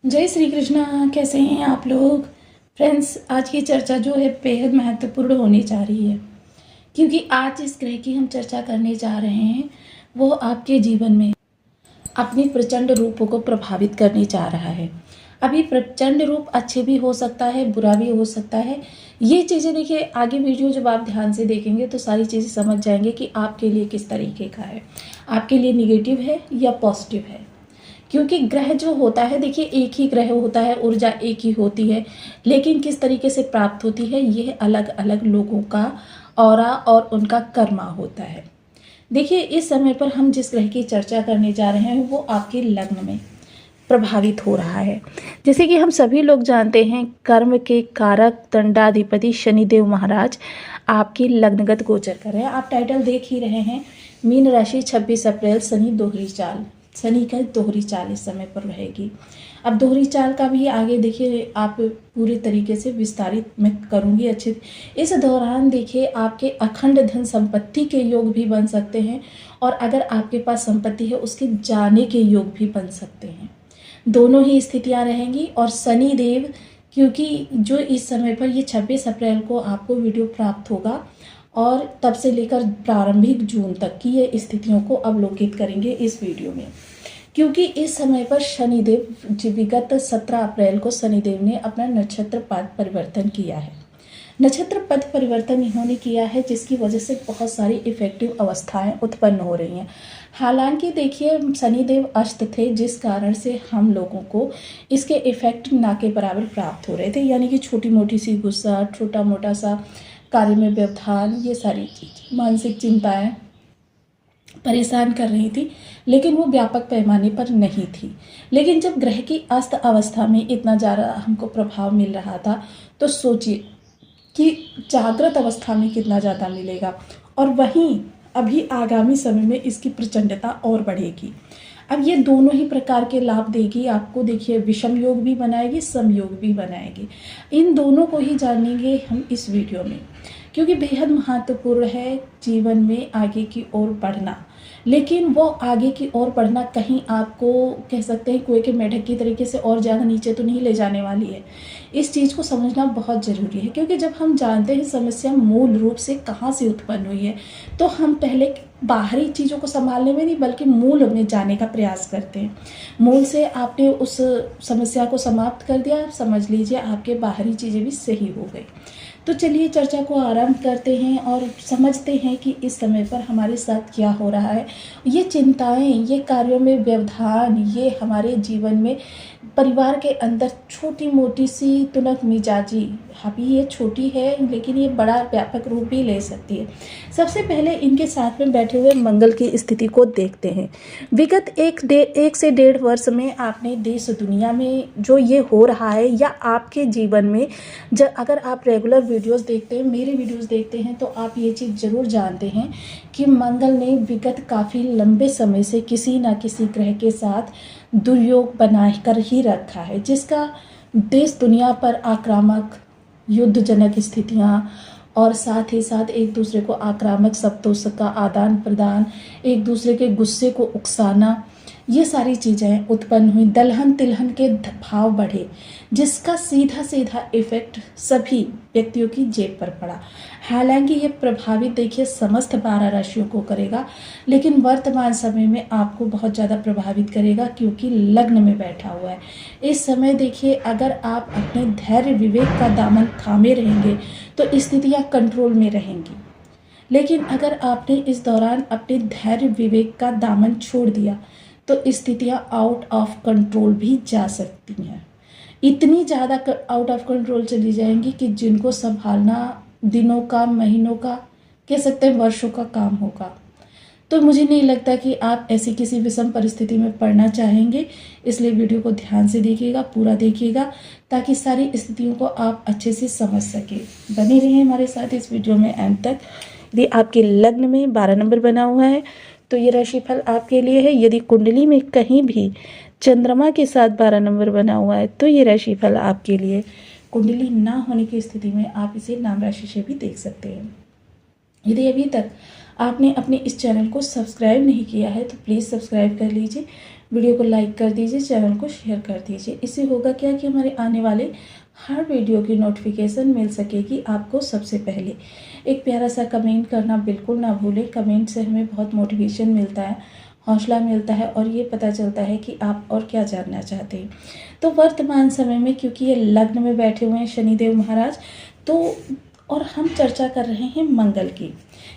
जय श्री कृष्णा। कैसे हैं आप लोग फ्रेंड्स। आज की चर्चा जो है बेहद महत्वपूर्ण होने जा रही है, क्योंकि आज जिस ग्रह की हम चर्चा करने जा रहे हैं वो आपके जीवन में अपने प्रचंड रूपों को प्रभावित करने जा रहा है। अभी प्रचंड रूप अच्छे भी हो सकता है, बुरा भी हो सकता है। ये चीज़ें देखिए, आगे वीडियो जब आप ध्यान से देखेंगे तो सारी चीज़ें समझ जाएंगे कि आपके लिए किस तरीके का है, आपके लिए निगेटिव है या पॉजिटिव है। क्योंकि ग्रह जो होता है, देखिए एक ही ग्रह होता है, ऊर्जा एक ही होती है, लेकिन किस तरीके से प्राप्त होती है ये अलग अलग लोगों का ऑरा और उनका कर्मा होता है। देखिए इस समय पर हम जिस ग्रह की चर्चा करने जा रहे हैं वो आपके लग्न में प्रभावित हो रहा है। जैसे कि हम सभी लोग जानते हैं, कर्म के कारक दंडाधिपति शनिदेव महाराज आपकी लग्नगत गोचर कर रहे हैं। आप टाइटल देख ही रहे हैं, मीन राशि 26 अप्रैल शनि दोहरी चाल। शनि का दोहरी चाल इस समय पर रहेगी। अब दोहरी चाल का भी आगे देखिए आप पूरे तरीके से विस्तारित मैं करूँगी अच्छे। इस दौरान देखिए आपके अखंड धन संपत्ति के योग भी बन सकते हैं, और अगर आपके पास संपत्ति है उसके जाने के योग भी बन सकते हैं। दोनों ही स्थितियां रहेंगी। और शनि देव, क्योंकि जो इस समय पर ये 26 अप्रैल को आपको वीडियो प्राप्त होगा और तब से लेकर प्रारंभिक जून तक की ये स्थितियों को अवलोकित करेंगे इस वीडियो में। क्योंकि इस समय पर शनिदेव विगत 17 अप्रैल को शनिदेव ने अपना नक्षत्र पद परिवर्तन किया है। नक्षत्र पद परिवर्तन इन्होंने किया है जिसकी वजह से बहुत सारी इफेक्टिव अवस्थाएं उत्पन्न हो रही हैं। हालांकि देखिए शनिदेव अस्त थे, जिस कारण से हम लोगों को इसके इफेक्ट ना के बराबर प्राप्त हो रहे थे, यानी कि छोटी मोटी सी गुस्सा, छोटा मोटा सा कार्य में व्यवधान, ये सारी चीज मानसिक चिंताएं परेशान कर रही थी, लेकिन वो व्यापक पैमाने पर नहीं थी। लेकिन जब ग्रह की अस्त अवस्था में इतना ज़्यादा हमको प्रभाव मिल रहा था, तो सोचिए कि जागृत अवस्था में कितना ज़्यादा मिलेगा। और वहीं अभी आगामी समय में इसकी प्रचंडता और बढ़ेगी। अब ये दोनों ही प्रकार के लाभ देगी आपको। देखिए विषम योग भी बनाएगी, समयोग भी बनाएगी। इन दोनों को ही जानेंगे हम इस वीडियो में, क्योंकि बेहद महत्वपूर्ण है जीवन में आगे की ओर बढ़ना। लेकिन वो आगे की ओर बढ़ना कहीं आपको कह सकते हैं कुएं के मेढक की तरीके से और ज़्यादा नीचे तो नहीं ले जाने वाली है। इस चीज़ को समझना बहुत ज़रूरी है, क्योंकि जब हम जानते हैं समस्या मूल रूप से कहाँ से उत्पन्न हुई है, तो हम पहले बाहरी चीज़ों को संभालने में नहीं बल्कि मूल में जाने का प्रयास करते हैं। मूल से आपने उस समस्या को समाप्त कर दिया, समझ लीजिए आपके बाहरी चीज़ें भी सही हो गई। तो चलिए चर्चा को आरंभ करते हैं और समझते हैं कि इस समय पर हमारे साथ क्या हो रहा है। ये चिंताएं, ये कार्यों में व्यवधान, ये हमारे जीवन में परिवार के अंदर छोटी मोटी सी तुनक मिजाजी, अभी ये छोटी है लेकिन ये बड़ा व्यापक रूप भी ले सकती है। सबसे पहले इनके साथ में बैठे हुए मंगल की स्थिति को देखते हैं। विगत एक से 1.5 वर्ष में आपने देश दुनिया में जो ये हो रहा है, या आपके जीवन में जब अगर आप रेगुलर वीडियोस देखते हैं, मेरे वीडियोस देखते हैं, तो आप ये चीज़ ज़रूर जानते हैं कि मंगल ने विगत काफ़ी लंबे समय से किसी न किसी ग्रह के साथ दुर्योग बना कर ही रखा है, जिसका देश दुनिया पर आक्रामक युद्धजनक स्थितियाँ और साथ ही साथ एक दूसरे को आक्रामक शब्दों का आदान प्रदान, एक दूसरे के गुस्से को उकसाना, ये सारी चीज़ें उत्पन्न हुई। दलहन तिलहन के भाव बढ़े, जिसका सीधा सीधा इफेक्ट सभी व्यक्तियों की जेब पर पड़ा। हालांकि ये प्रभावित देखिए समस्त 12 राशियों को करेगा, लेकिन वर्तमान समय में आपको बहुत ज़्यादा प्रभावित करेगा क्योंकि लग्न में बैठा हुआ है। इस समय देखिए अगर आप अपने धैर्य विवेक का दामन थामे रहेंगे तो स्थितियाँ कंट्रोल में रहेंगी, लेकिन अगर आपने इस दौरान अपने धैर्य विवेक का दामन छोड़ दिया तो स्थितियाँ आउट ऑफ कंट्रोल भी जा सकती हैं। इतनी ज़्यादा आउट ऑफ कंट्रोल चली जाएंगी कि जिनको संभालना दिनों का, महीनों का, कह सकते हैं वर्षों का काम होगा। तो मुझे नहीं लगता कि आप ऐसी किसी विषम परिस्थिति में पड़ना चाहेंगे। इसलिए वीडियो को ध्यान से देखिएगा, पूरा देखिएगा, ताकि सारी स्थितियों को आप अच्छे से समझ सकें। बने रहिए हमारे साथ इस वीडियो में एंड तक। यदि आपके लग्न में 12 नंबर बना हुआ है तो ये राशिफल आपके लिए है। यदि कुंडली में कहीं भी चंद्रमा के साथ 12 नंबर बना हुआ है तो ये राशिफल आपके लिए। कुंडली ना होने की स्थिति में आप इसे नाम राशि से भी देख सकते हैं। यदि अभी तक आपने अपने इस चैनल को सब्सक्राइब नहीं किया है तो प्लीज़ सब्सक्राइब कर लीजिए, वीडियो को लाइक कर दीजिए, चैनल को शेयर कर दीजिए। इससे होगा क्या कि हमारे आने वाले हर वीडियो की नोटिफिकेशन मिल सकेगी आपको सबसे पहले। एक प्यारा सा कमेंट करना बिल्कुल ना भूलें। कमेंट से हमें बहुत मोटिवेशन मिलता है, हौसला मिलता है और ये पता चलता है कि आप और क्या जानना चाहते हैं। तो वर्तमान समय में क्योंकि ये लग्न में बैठे हुए हैं शनिदेव महाराज, तो और हम चर्चा कर रहे हैं मंगल की,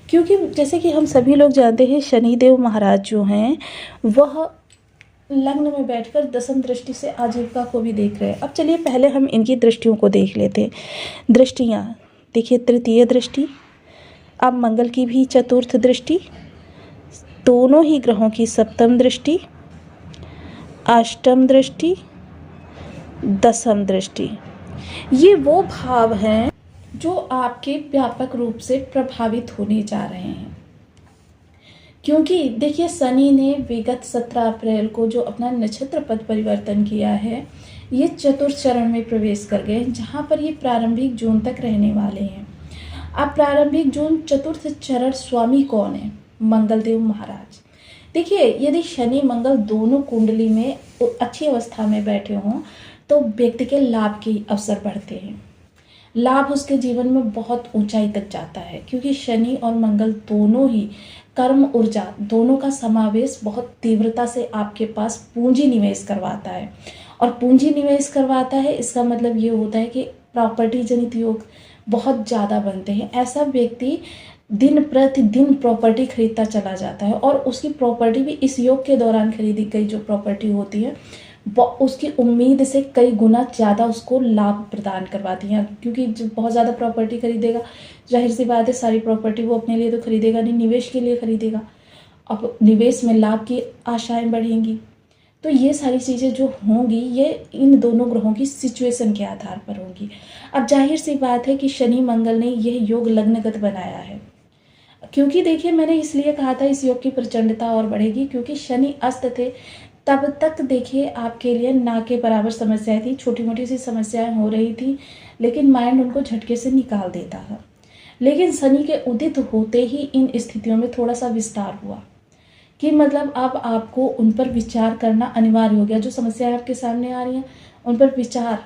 क्योंकि जैसे कि हम सभी लोग जानते हैं शनिदेव महाराज जो हैं वह लग्न में बैठकर दसम दृष्टि से आजीविका को भी देख रहे हैं। अब चलिए पहले हम इनकी दृष्टियों को देख लेते हैं। दृष्टियाँ देखिए, तृतीय दृष्टि, अब मंगल की भी चतुर्थ दृष्टि, दोनों ही ग्रहों की सप्तम दृष्टि, अष्टम दृष्टि, दसम दृष्टि। ये वो भाव हैं जो आपके व्यापक रूप से प्रभावित होने जा रहे हैं। क्योंकि देखिए शनि ने विगत 17 अप्रैल को जो अपना नक्षत्र पद परिवर्तन किया है, ये चतुर्थ चरण में प्रवेश कर गए, जहाँ पर ये प्रारंभिक जून तक रहने वाले हैं। अब प्रारंभिक जून चतुर्थ चरण स्वामी कौन है? मंगलदेव महाराज। देखिए यदि शनि मंगल दोनों कुंडली में अच्छी अवस्था में बैठे हों तो व्यक्ति के लाभ के अवसर बढ़ते हैं, लाभ उसके जीवन में बहुत ऊंचाई तक जाता है, क्योंकि शनि और मंगल दोनों ही कर्म ऊर्जा दोनों का समावेश बहुत तीव्रता से आपके पास पूंजी निवेश करवाता है। और पूंजी निवेश करवाता है इसका मतलब ये होता है कि प्रॉपर्टी जनित योग बहुत ज़्यादा बनते हैं। ऐसा व्यक्ति दिन प्रतिदिन प्रॉपर्टी खरीदता चला जाता है और उसकी प्रॉपर्टी भी इस योग के दौरान खरीदी गई जो प्रॉपर्टी होती है उसकी उम्मीद से कई गुना ज़्यादा उसको लाभ प्रदान करवाती हैं। क्योंकि जब बहुत ज़्यादा प्रॉपर्टी खरीदेगा, जाहिर सी बात है सारी प्रॉपर्टी वो अपने लिए तो खरीदेगा नहीं, निवेश के लिए खरीदेगा। अब निवेश में लाभ की आशाएं बढ़ेंगी। तो ये सारी चीज़ें जो होंगी ये इन दोनों ग्रहों की सिचुएशन के आधार पर होंगी। अब जाहिर सी बात है कि शनि मंगल ने यह योग लग्नगत बनाया है। क्योंकि देखिए मैंने इसलिए कहा था इस योग की प्रचंडता और बढ़ेगी, क्योंकि शनि अस्त थे तब तक देखिए आपके लिए ना के बराबर समस्याएं थी, छोटी मोटी सी समस्याएं हो रही थी, लेकिन माइंड उनको झटके से निकाल देता था। लेकिन शनि के उदित होते ही इन स्थितियों में थोड़ा सा विस्तार हुआ कि मतलब अब आपको उन पर विचार करना अनिवार्य हो गया। जो समस्याएं आपके सामने आ रही हैं उन पर विचार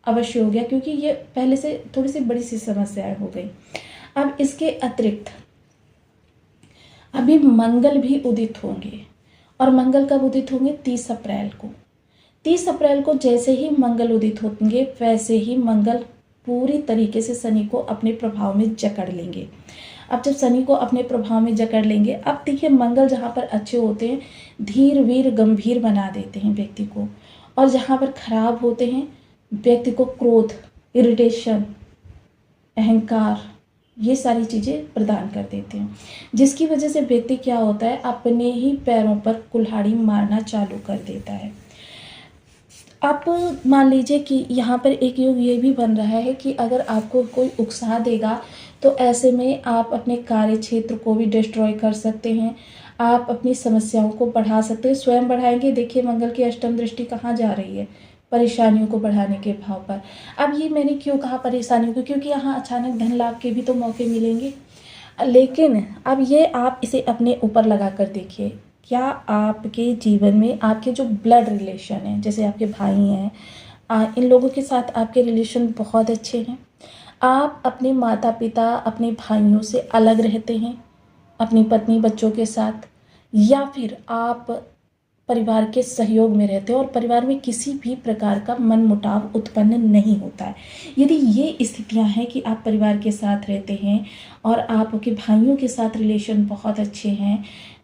अवश्य हो गया, क्योंकि ये पहले से थोड़ी सी बड़ी सी समस्याएं हो गई। अब इसके अतिरिक्त अभी मंगल भी उदित होंगे, और मंगल कब उदित होंगे? 30 अप्रैल को। 30 अप्रैल को जैसे ही मंगल उदित होंगे वैसे ही मंगल पूरी तरीके से शनि को अपने प्रभाव में जकड़ लेंगे। अब जब शनि को अपने प्रभाव में जकड़ लेंगे, अब देखिए मंगल जहाँ पर अच्छे होते हैं धीर वीर गंभीर बना देते हैं व्यक्ति को, और जहाँ पर खराब होते हैं व्यक्ति को क्रोध, इरिटेशन, अहंकार, ये सारी चीज़ें प्रदान कर देते हैं, जिसकी वजह से व्यक्ति क्या होता है अपने ही पैरों पर कुल्हाड़ी मारना चालू कर देता है। आप मान लीजिए कि यहाँ पर एक योग ये भी बन रहा है कि अगर आपको कोई उकसा देगा तो ऐसे में आप अपने कार्य क्षेत्र को भी डिस्ट्रॉय कर सकते हैं, आप अपनी समस्याओं को बढ़ा सकते हैं, स्वयं बढ़ाएंगे। देखिए मंगल की अष्टम दृष्टि कहाँ जा रही है? परेशानियों को बढ़ाने के भाव पर। अब ये मैंने क्यों कहा परेशानियों को? क्योंकि यहाँ अचानक धन लाभ के भी तो मौके मिलेंगे। लेकिन अब ये आप इसे अपने ऊपर लगा कर देखिए, क्या आपके जीवन में आपके जो ब्लड रिलेशन हैं, जैसे आपके भाई हैं, इन लोगों के साथ आपके रिलेशन बहुत अच्छे हैं? आप अपने माता पिता, अपने भाइयों से अलग रहते हैं, अपनी पत्नी बच्चों के साथ, या फिर आप परिवार के सहयोग में रहते हो और परिवार में किसी भी प्रकार का मनमुटाव उत्पन्न नहीं होता है? यदि ये स्थितियां हैं कि आप परिवार के साथ रहते हैं और आपके भाइयों के साथ रिलेशन बहुत अच्छे हैं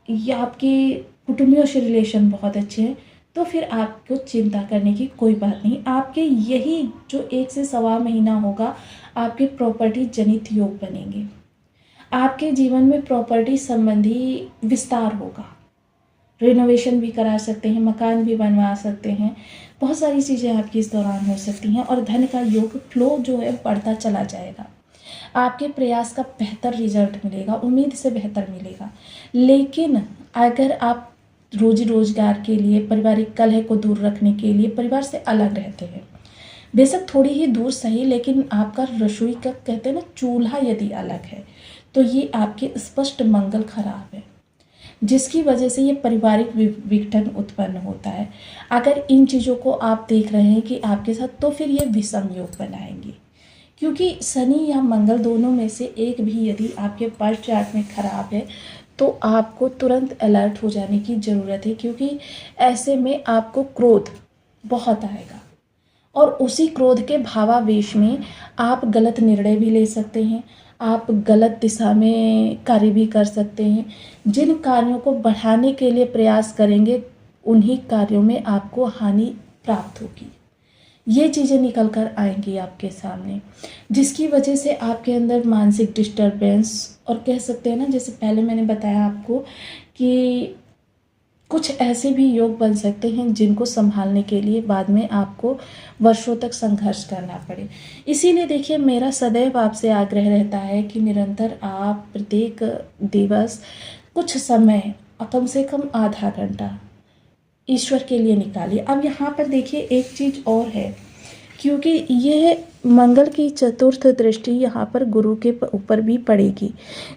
या आपके कुटुंबियों से रिलेशन बहुत अच्छे हैं, तो फिर आपको चिंता करने की कोई बात नहीं। आपके यही जो 1 से सवा महीना होगा आपके प्रॉपर्टी जनित योग बनेंगे, आपके जीवन में प्रॉपर्टी संबंधी विस्तार होगा, रिनोवेशन भी करा सकते हैं, मकान भी बनवा सकते हैं, बहुत सारी चीज़ें आपकी इस दौरान हो सकती हैं और धन का योग फ्लो जो है बढ़ता चला जाएगा। आपके प्रयास का बेहतर रिजल्ट मिलेगा, उम्मीद से बेहतर मिलेगा। लेकिन अगर आप रोजी रोजगार के लिए, पारिवारिक कलह को दूर रखने के लिए परिवार से अलग रहते हैं, बेशक थोड़ी ही दूर सही, लेकिन आपका रसोई का कहते हैं ना चूल्हा यदि अलग है तो ये आपके स्पष्ट मंगल खराब है। जिसकी वजह से ये पारिवारिक विघटन उत्पन्न होता है। अगर इन चीज़ों को आप देख रहे हैं कि आपके साथ, तो फिर ये विषम योग बनाएंगे, क्योंकि शनि या मंगल दोनों में से एक भी यदि आपके बर्थ चार्ट में खराब है तो आपको तुरंत अलर्ट हो जाने की ज़रूरत है, क्योंकि ऐसे में आपको क्रोध बहुत आएगा और उसी क्रोध के भावावेश में आप गलत निर्णय भी ले सकते हैं, आप गलत दिशा में कार्य भी कर सकते हैं। जिन कार्यों को बढ़ाने के लिए प्रयास करेंगे उन्हीं कार्यों में आपको हानि प्राप्त होगी। ये चीज़ें निकल कर आएंगी आपके सामने, जिसकी वजह से आपके अंदर मानसिक डिस्टर्बेंस, और कह सकते हैं ना, जैसे पहले मैंने बताया आपको कि कुछ ऐसे भी योग बन सकते हैं जिनको संभालने के लिए बाद में आपको वर्षों तक संघर्ष करना पड़े। इसीलिए देखिए, मेरा सदैव आपसे आग्रह रहता है कि निरंतर आप प्रत्येक दिवस कुछ समय, कम से कम आधा घंटा ईश्वर के लिए निकालिए। अब यहाँ पर देखिए एक चीज़ और है, क्योंकि यह मंगल की चतुर्थ दृष्टि यहाँ पर गुरु के ऊपर भी पड़ेगी,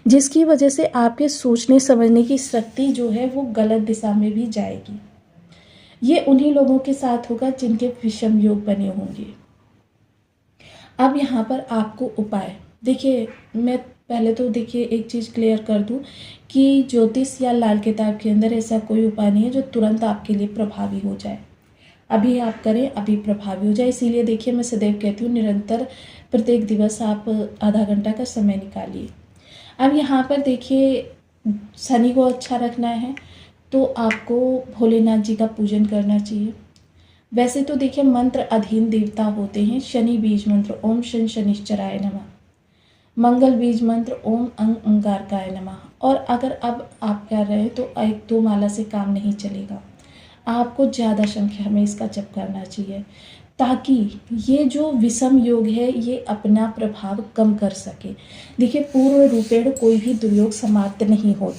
जिसकी वजह से आपके सोचने समझने की शक्ति जो है वो गलत दिशा में भी जाएगी। ये उन्हीं लोगों के साथ होगा जिनके विषम योग बने होंगे। अब यहाँ पर आपको उपाय देखिए, मैं पहले तो देखिए एक चीज़ क्लियर कर दूं कि ज्योतिष या लाल किताब के अंदर ऐसा कोई उपाय नहीं है जो तुरंत आपके लिए प्रभावी हो जाए। अभी आप करें, अभी प्रभावी हो जाए। इसीलिए देखिए, मैं सदैव कहती हूँ निरंतर प्रत्येक दिवस आप आधा घंटा का समय निकालिए। अब यहाँ पर देखिए, शनि को अच्छा रखना है तो आपको भोलेनाथ जी का पूजन करना चाहिए। वैसे तो देखिए मंत्र अधीन देवता होते हैं। शनि बीज मंत्र ओम शनि शनिश्चराय नमः, मंगल बीज मंत्र ओम अंग अंगारकाय नमः। और अगर अब आप कर रहे हैं तो 1-2 माला से काम नहीं चलेगा, आपको ज़्यादा संख्या में इसका जप करना चाहिए, ताकि ये जो विषम योग है ये अपना प्रभाव कम कर सके। देखिए, पूर्ण रूपेण कोई भी दुर्योग समाप्त नहीं होता।